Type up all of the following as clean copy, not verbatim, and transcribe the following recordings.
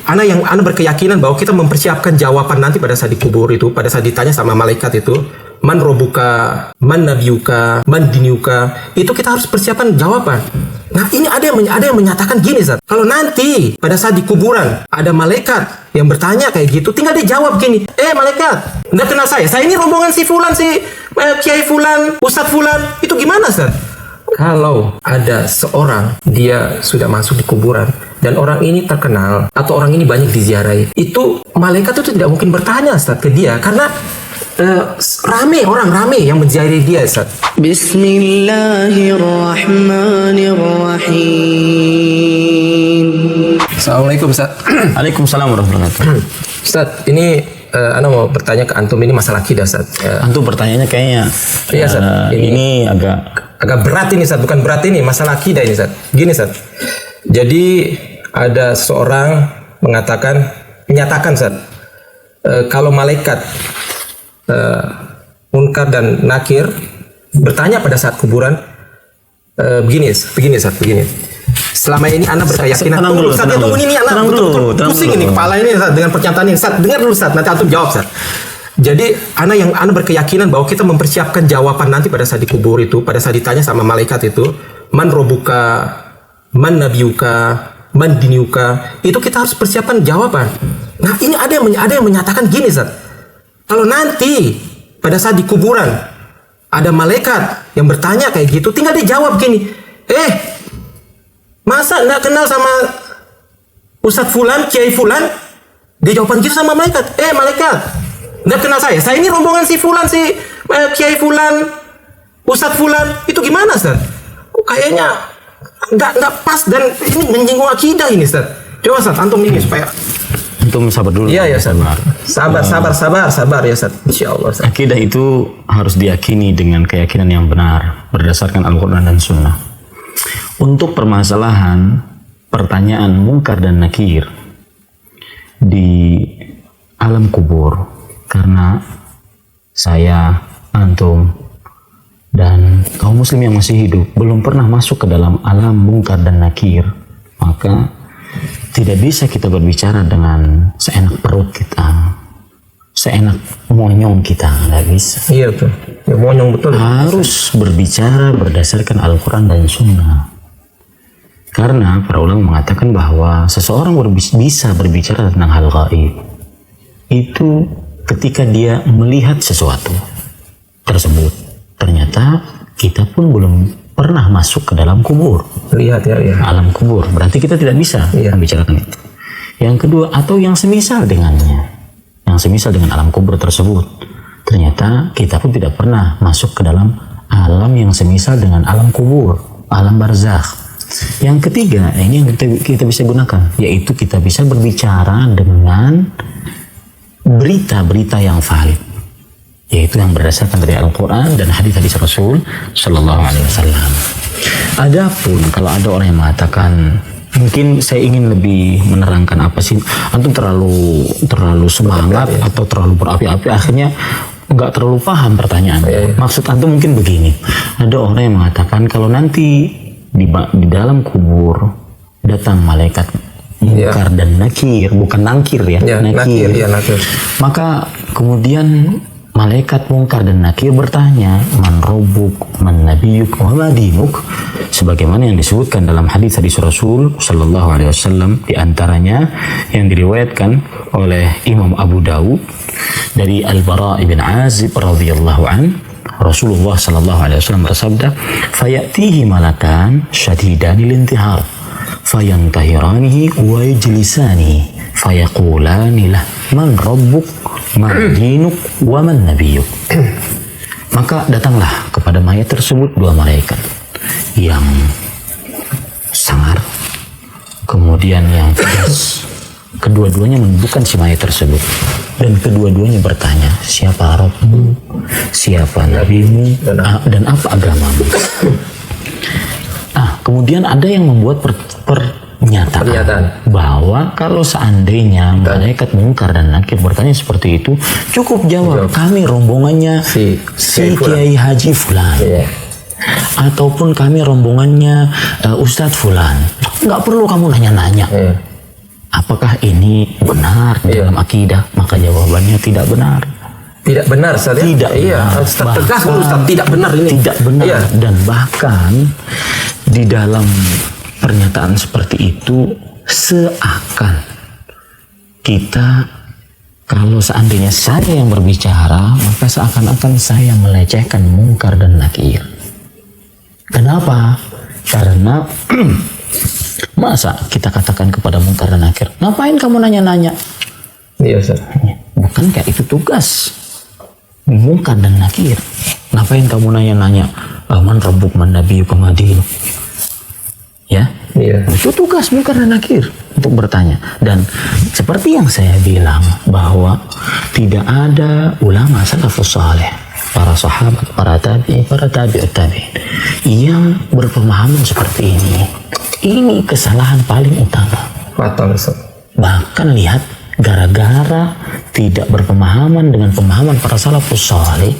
Ana berkeyakinan bahwa kita mempersiapkan jawaban nanti pada saat dikubur itu, pada saat ditanya sama malaikat itu, man robuka, man nabiyuka, man diniuka, itu kita harus persiapkan jawaban. Nah, ini ada yang menyatakan gini, Ustaz. Kalau nanti pada saat di kuburan ada malaikat yang bertanya kayak gitu, tinggal dia jawab gini, malaikat, nggak kenal saya ini rombongan si Fulan, si Kiai Fulan, Ustadz Fulan, itu gimana, Ustaz? Kalau ada seorang dia sudah masuk di kuburan dan orang ini terkenal atau orang ini banyak diziarahi, itu malaikat itu tidak mungkin bertanya, Ustaz, ke dia karena orang rame yang menziarahi dia, Ustaz. Bismillahirrahmanirrahim. Assalamualaikum, Ustaz. Waalaikumsalam warahmatullahi wabarakatuh. Ustaz, ini Ana mau bertanya ke antum, ini masalah akidah, Ustaz. Antum pertanyaannya kayaknya iya, Ustaz. Ini agak berat ini, Ustaz. Bukan berat ini, masalah akidah ini, Ustaz. Gini, Ustaz. Jadi ada seorang menyatakan, Ustaz, kalau malaikat Munkar dan Nakir bertanya pada saat kuburan, begini. Selama ini Ana berkeyakinan. Tunggu ini Ana betul pusing ini kepala ini, Ustaz, dengan pernyataan ini. Ustaz, dengar dulu, Ustaz, nanti antum jawab, Ustaz. Jadi Ana berkeyakinan bahwa kita mempersiapkan jawaban nanti pada saat dikubur itu, pada saat ditanya sama malaikat itu, man robuka, man nabiyuka, man diniuka, itu kita harus persiapkan jawaban. Nah, ini ada yang menyatakan gini, Ustaz. Kalau nanti pada saat di kuburan ada malaikat yang bertanya kayak gitu, tinggal dia jawab gini, masa nggak kenal sama Ustadz Fulan, Kiai Fulan? Dia jawaban gitu sama malaikat, malaikat, nggak kenal saya ini rombongan si Fulan, si Kiai Fulan, Ustadz Fulan, itu gimana, Ustaz? Kayaknya nggak pas dan ini menyinggung akidah ini, Ustaz. Coba, Ustaz, antum ini supaya antum sabar dulu. Iya, ya, sabar ya, Ustaz. Insyaallah, Ustaz. Akidah itu harus diyakini dengan keyakinan yang benar berdasarkan Al-Qur'an dan Sunnah. Untuk permasalahan pertanyaan Munkar dan Nakir di alam kubur, karena saya, antum, dan kaum muslim yang masih hidup belum pernah masuk ke dalam alam Munkar dan Nakir, maka tidak bisa kita berbicara dengan seenak perut kita, seenak monyong kita, nggak bisa. Iya tuh, ya, monyong betul. Harus berbicara berdasarkan Al-Quran dan Sunnah. Karena para ulama mengatakan bahwa seseorang bisa berbicara tentang hal gaib itu ketika dia melihat sesuatu tersebut. Ternyata kita pun belum pernah masuk ke dalam kubur. Lihat ya. Alam kubur. Berarti kita tidak bisa membicarakan itu. Yang kedua, atau yang semisal dengannya. Yang semisal dengan alam kubur tersebut. Ternyata kita pun tidak pernah masuk ke dalam alam yang semisal dengan alam kubur. Alam barzakh. Yang ketiga, ini yang kita bisa gunakan, yaitu kita bisa berbicara dengan berita-berita yang valid, yaitu yang berdasarkan dari Al-Quran dan hadis-hadis Rasul Sallallahu Alaihi Wasallam. Adapun kalau ada orang yang mengatakan, mungkin saya ingin lebih menerangkan apa sih, antum terlalu semangat atau terlalu berapi-api, akhirnya nggak terlalu paham pertanyaan. Maksud antum mungkin begini, ada orang yang mengatakan kalau nanti di dalam kubur datang malaikat Munkar dan Nakir, bukan Nangkir ya, Nakir. Maka kemudian malaikat Munkar dan Nakir bertanya, man robuk, man nabiyuk, wa ma dinuk, sebagaimana yang disebutkan dalam hadis Rasul Sallallahu Alaihi Wasallam, di antaranya yang diriwayatkan oleh Imam Abu Dawud dari Al-Bara bin Azib radhiyallahu an, Rasulullah Sallallahu Alaihi Wasallam bersabda, fayatihi malakan syadidanil intihar, fayantahiranihi wa yajlisani, fayaqulani lah, man rabbuk, man dinuk, wa man nabiyuk. Maka datanglah kepada mayat tersebut dua malaikat yang sangar, kemudian yang tegas. Kedua-duanya menundukkan si mayat tersebut dan kedua-duanya bertanya, siapa Rabbmu, siapa Nabimu, dan apa agamamu. Kemudian ada yang membuat pernyataan bahwa kalau seandainya malaikat Munkar dan Nakir bertanya seperti itu, cukup jawab, kami rombongannya si Kiai Haji Fulan, ataupun kami rombongannya Ustadz Fulan, nggak perlu kamu nanya-nanya. apakah ini benar dalam akidah? Maka jawabannya tidak benar. Tidak benar, Ustaz. Tidak benar. Ustaz tegas dulu, Ustaz. Tidak benar ini. Tidak benar. Iya. Dan bahkan di dalam pernyataan seperti itu seakan kita, kalau seandainya saya yang berbicara, maka seakan-akan saya melecehkan mungkar dan nakir. Kenapa? Karena masa kita katakan kepada mungkar dan nakir, ngapain kamu nanya-nanya? Iya, Ustaz. Bukankah itu tugas mungkar dan nakir? Ngapain kamu nanya-nanya? Man rabbuk man nabiyuka ma dinuk? Ya, Iya. itu tugas mungkar dan nakir untuk bertanya. Dan seperti yang saya bilang bahwa tidak ada ulama salafus saleh, para sahabat, para tabi'ut tabi'in yang berpemahaman seperti ini. Ini kesalahan paling utama. Fatal, Ustaz. Bahkan lihat, gara-gara tidak berpemahaman dengan pemahaman para salafus saleh,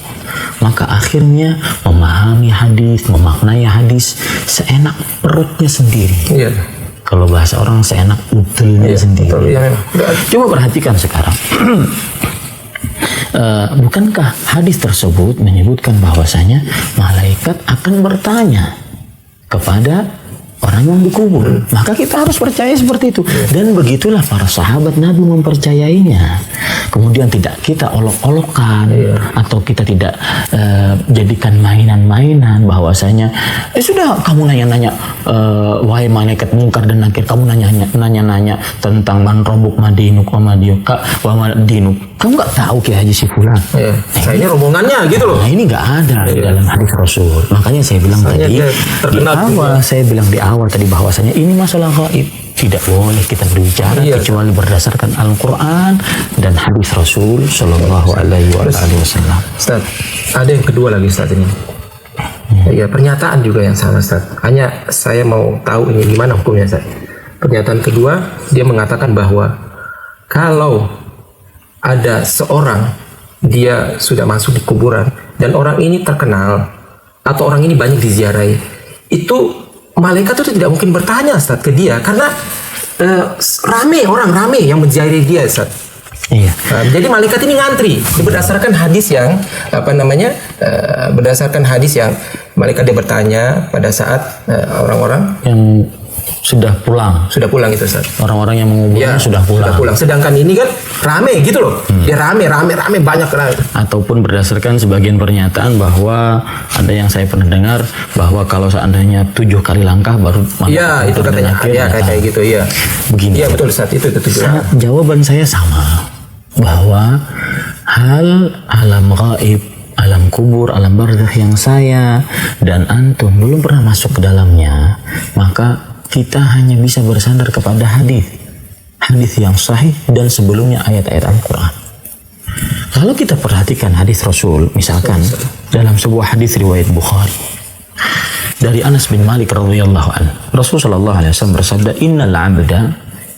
maka akhirnya memahami hadis, memaknai hadis seenak perutnya sendiri. Iya. Kalau bahasa orang seenak utelnya sendiri. Betul, iya. Coba perhatikan sekarang. Bukankah hadis tersebut menyebutkan bahwasanya malaikat akan bertanya kepada orang yang dikubur? Maka kita harus percaya seperti itu. Dan begitulah para sahabat Nabi mempercayainya. Kemudian tidak kita olok-olokkan, atau kita tidak jadikan mainan-mainan bahwasanya sudah kamu nanya-nanya, wahai malaikat mungkar dan nakir, kamu nanya-nanya tentang man robuk madinuk wa madiyuka wa madinuk. Kamu nggak tahu Kiai Haji Sifulan. Iya. Saya ini rombongannya gitu loh. Nah, ini nggak ada di dalam hadis Rasul. Makanya saya bilang tadi di awal tadi bahwasanya ini masalah gaib. Tidak boleh kita berbicara kecuali berdasarkan Al-Quran dan hadis Rasul Shallallahu Alaihi Wasallam. Ustaz, ada yang kedua lagi Ustaz ini. Ya, pernyataan juga yang sama Ustaz. Hanya saya mau tahu ini gimana hukumnya Ustaz. Pernyataan kedua, dia mengatakan bahwa kalau ada seorang, dia sudah masuk di kuburan dan orang ini terkenal atau orang ini banyak diziarahi, itu malaikat itu tidak mungkin bertanya Ustaz ke dia karena orang rame yang menziarahi dia Ustaz. Iya. Jadi malaikat ini ngantri berdasarkan hadis yang berdasarkan hadis yang malaikat dia bertanya pada saat orang-orang yang sudah pulang itu Ustaz. Orang-orang yang menguburnya sudah pulang. Sedangkan ini kan rame gitu loh. Dia rame banyak. Ataupun berdasarkan sebagian pernyataan bahwa ada yang saya pernah dengar bahwa kalau seandainya 7 kali langkah baru Iya, itu katanya. Iya, kayak gitu, iya. Begini. Iya, betul Ustaz, itu jawaban saya sama, bahwa hal alam gaib, alam kubur, alam barzakh yang saya dan antum belum pernah masuk ke dalamnya, maka kita hanya bisa bersandar kepada hadis yang sahih dan sebelumnya ayat-ayat Al-Quran. Kalau kita perhatikan hadis Rasul, misalkan dalam sebuah hadis riwayat Bukhari dari Anas bin Malik radhiyallahu anhu, Rasul sallallahu alaihi wasallam bersabda, "Innal 'abda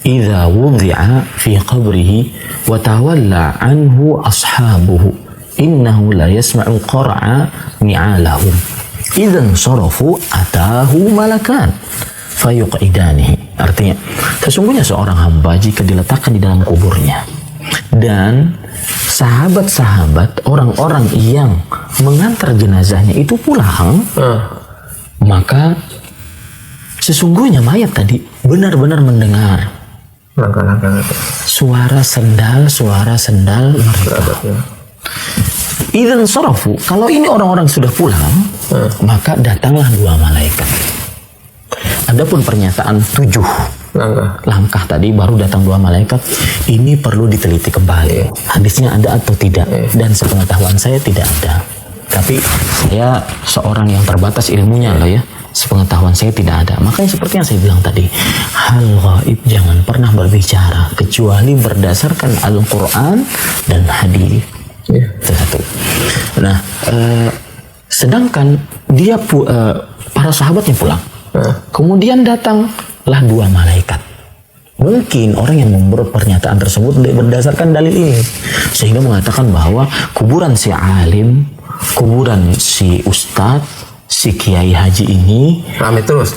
idza wudi'a fi qabrihi wa tawalla anhu ashabuhu innahu la yasma'u qar'a ni'alahum idzan sarafu atahu malakan fayuqidanihi." Artinya, sesungguhnya seorang hamba jika diletakkan di dalam kuburnya dan sahabat-sahabat orang-orang yang mengantar jenazahnya itu pulang, maka sesungguhnya mayat tadi benar-benar mendengar langkah-langkah suara sendal mereka. Idzan sarafu, kalau ini orang-orang sudah pulang, maka datanglah 2 malaikat. Adapun pernyataan 7 langkah tadi baru datang 2 malaikat, ini perlu diteliti kembali. Hadisnya ada atau tidak? Dan sepengetahuan saya tidak ada. Tapi saya seorang yang terbatas ilmunya loh ya. Sepengetahuan saya tidak ada. Makanya seperti yang saya bilang tadi, hal gaib jangan pernah berbicara kecuali berdasarkan Al-Quran dan hadis. Itu satu. Nah, sedangkan dia para sahabatnya pulang. Kemudian datanglah 2 malaikat. Mungkin orang yang membuat pernyataan tersebut berdasarkan dalil ini, sehingga mengatakan bahwa kuburan si alim, kuburan si ustadz, si kiai haji ini Rame terus.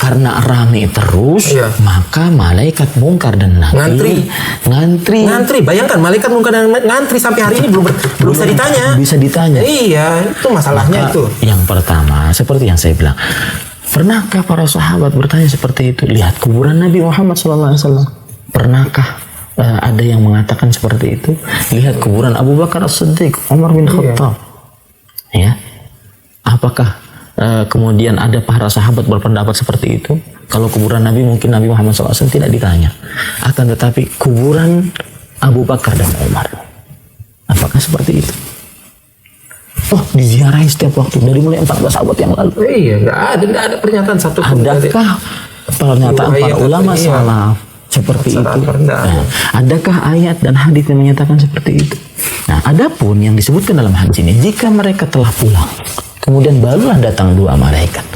karena rame terus, Iya. maka malaikat mungkar dan nakir ngantri. Bayangkan malaikat mungkar dan ngantri sampai hari ini belum bisa ditanya. Bisa ditanya. Iya, itu masalahnya Maka itu. yang pertama, seperti yang saya bilang, pernahkah para sahabat bertanya seperti itu? Lihat kuburan Nabi Muhammad SAW. Pernahkah ada yang mengatakan seperti itu? Lihat kuburan Abu Bakar As-Siddiq, Umar bin Khattab. Ya, apakah kemudian ada para sahabat berpendapat seperti itu? Kalau kuburan Nabi, mungkin Nabi Muhammad SAW tidak ditanya. Akan tetapi kuburan Abu Bakar dan Umar, apakah seperti itu? Oh, diziarahi setiap waktu dari mulai 14 sahabat yang lalu. Iya, nggak ada pernyataan satu pun. Adakah pernyataan para ulama salaf seperti itu? Nah, adakah ayat dan hadis yang menyatakan seperti itu? Nah, adapun yang disebutkan dalam hadis ini, jika mereka telah pulang, kemudian barulah datang dua malaikat,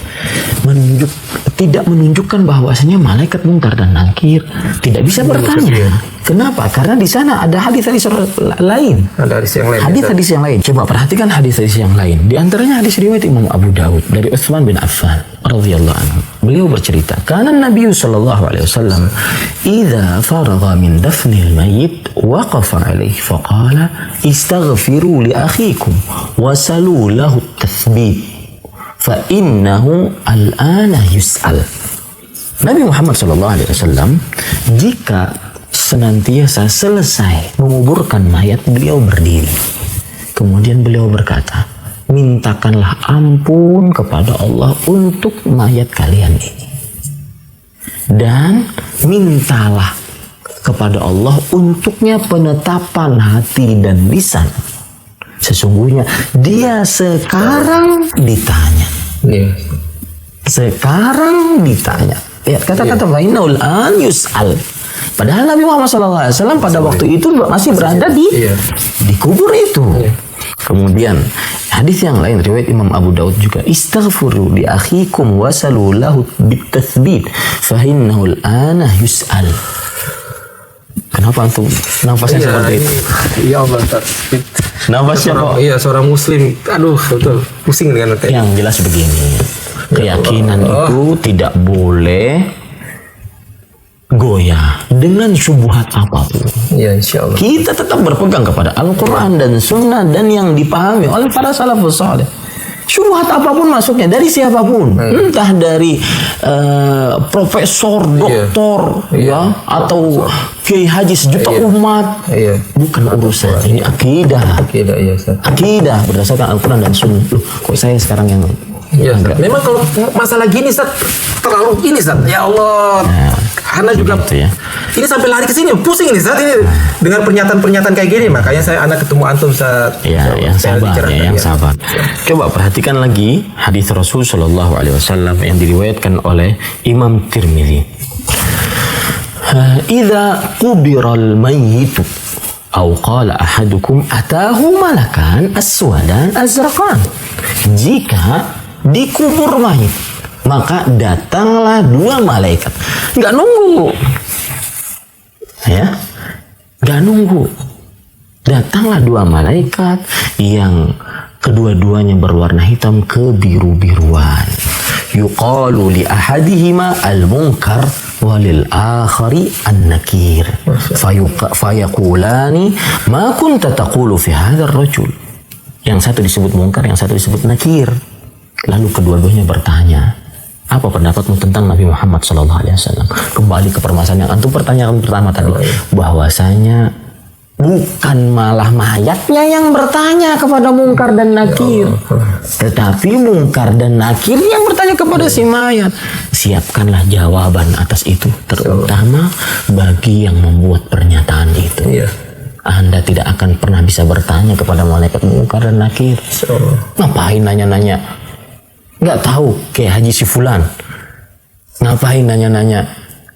tidak menunjukkan bahwasanya malaikat mungkar dan nakir tidak bisa bertanya. Kenapa? Karena di sana ada hadis-hadis lain. Ada hadis yang lain. Hadis-hadis yang lain. Coba perhatikan hadis-hadis yang lain. Di antaranya hadis riwayat Imam Abu Daud dari Utsman bin Affan radhiyallahu anhu. Beliau bercerita, "Kana Nabi sallallahu alaihi wasallam idza faragha min dafnil mayyit waqafa alaihi faqala istaghfiru li akhikum wasalu lahu at-tathbit fa innahu al-ana yus'al." Nabi Muhammad sallallahu alaihi wasallam jika senantiasa selesai menguburkan mayat, beliau berdiri. Kemudian beliau berkata, mintakanlah ampun kepada Allah untuk mayat kalian ini. Dan mintalah kepada Allah untuknya penetapan hati dan lisan. Sesungguhnya dia sekarang ditanya. Iya. Sekarang ditanya. Lihat kata-kata fa'innahul an yus'al. Padahal Nabi Muhammad SAW pada waktu itu masih berada di kubur itu. Kemudian hadis yang lain riwayat Imam Abu Daud juga, istaghfiru li akhikum wasalu lahu bitathbit fa innahu al-ana yus'al. Kenapa antum nafasnya seperti itu? Ya Allah, Nafasnya kok? Iya, seorang muslim. Aduh, betul. Pusing dengan nanti. Yang jelas begini, keyakinan itu tidak boleh goyah dengan syubhat apapun. Ya, insya Allah. Kita tetap berpegang kepada Al-Quran dan Sunnah dan yang dipahami oleh para salafus saleh. Syubhat apapun masuknya dari siapapun, entah dari profesor, doktor, ya, atau kiai haji sejuta umat, bukan urusan. Ini akidah. Akidah berdasarkan Al-Quran dan Sunnah. Loh, kok saya sekarang yang memang kalau masalah gini, Ustaz, terlalu ini, Ustaz. Ya Allah. Ana juga ya. Ini sampai lari ke sini, pusing nih, Ustaz, ini dengan pernyataan-pernyataan kayak gini. Makanya anak ketemu antum, Ustaz. Ya, yang sabar, yang sabar. Coba perhatikan lagi hadis Rasul Shallallahu Alaihi Wasallam yang diriwayatkan oleh Imam Tirmidzi. Idza qubiral mayyitu atau qala ahadukum atahu malakan aswadan azraqan. Jika dikubur mayit, maka datanglah dua malaikat. Nggak nunggu, ya, nggak nunggu. Datanglah dua malaikat yang kedua-duanya berwarna hitam kebiru-biruan. Yuqalu li ahadihima al-munkar walil akhari an-nakir. Fayaqulani ma kunta taqulu fi hadzal rajul. Yang satu disebut munkar, yang satu disebut nakir. Lalu kedua-duanya bertanya, apa pendapatmu tentang Nabi Muhammad SAW? Kembali ke permasalahan yang antum pertanyaan pertama tadi, bahwasanya bukan malah mayatnya yang bertanya kepada mungkar dan nakir, tetapi mungkar dan nakir yang bertanya kepada si mayat. Siapkanlah jawaban atas itu, terutama bagi yang membuat pernyataan itu. Anda tidak akan pernah bisa bertanya kepada malaikat mungkar dan nakir. Ngapain nanya-nanya? Nggak tahu kayak Haji si Fulan. Ngapain nanya-nanya?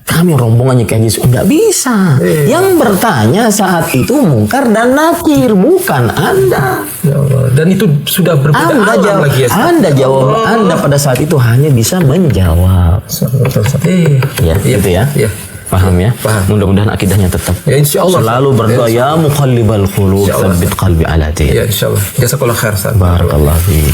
Kami rombongannya kayak Haji si Fulan. Nggak bisa. Yang bertanya saat itu mungkar dan nakir, bukan Anda. Ya Allah. Dan itu sudah berbeda alam lagi ya. Anda jawab, Anda pada saat itu hanya bisa menjawab. Ya, gitu ya. Paham ya? Paham. Mudah-mudahan akidahnya tetap. Ya, insyaallah. Selalu berdoa, ya muqallibal qulub, tsabbit qalbi ala dinik. Ya, insyaallah. Jazakallahu khair. Barakallahu fiik.